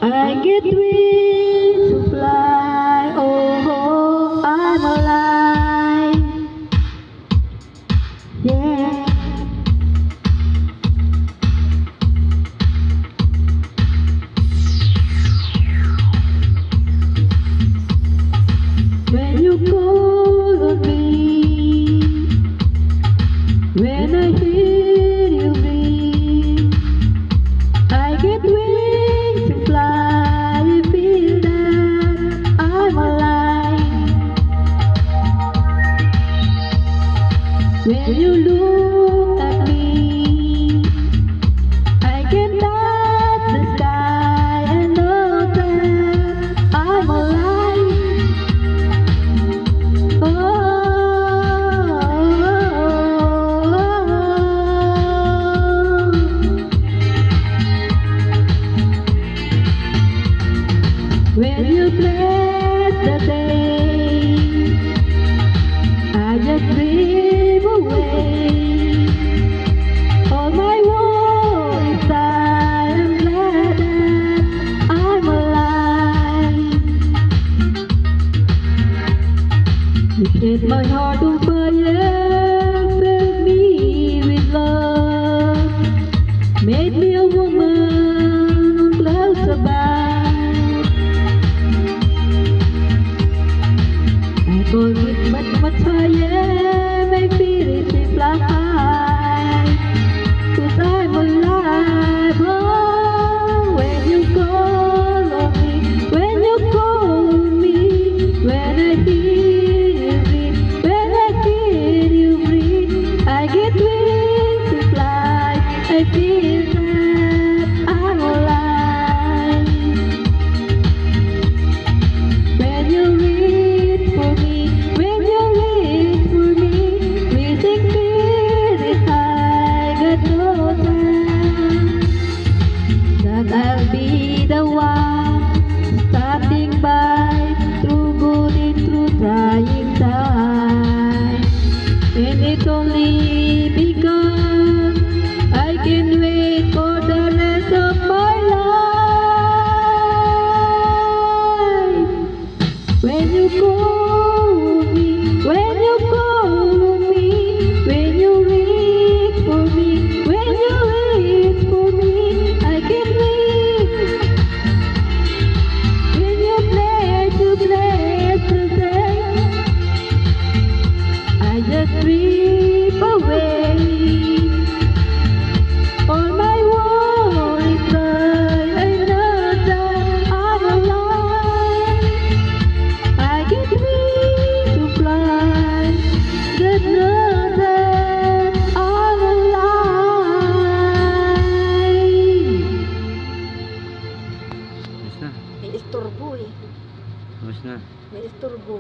I get wings to fly. Oh, I'm alive. Yeah. When you call on me, when I hear you breathe, I get wings to fly. I feel that I'm alive. When you look at me, I can touch the sky and know that I'm alive. When you bless the day, I just dream away. All my worries, I am glad that I'm alive. You set my heart on fire, filled me with love, made me a woman on clouds above. I go with much higher, my feelings they fly high, 'cause I'm alive. Oh, when you call on me, when you call on me, when I hear you breathe, when I hear you breathe, I get wings to fly. I feel that I'm alive. When you reach for me, when you reach for me, reaching spirit, I got no time that I'll be the one standing by through good and through trying time. And it's only because I can wait for the rest of my life. When you call on me, when you call on me, when you reach for me, when you reach for me, I can reach. When you bless the day, I just trip away. All my worries die, I know that I'm alive. I get wings to fly, that know that I'm alive. Tapos na. May isturbo eh. Tapos na. May isturbo.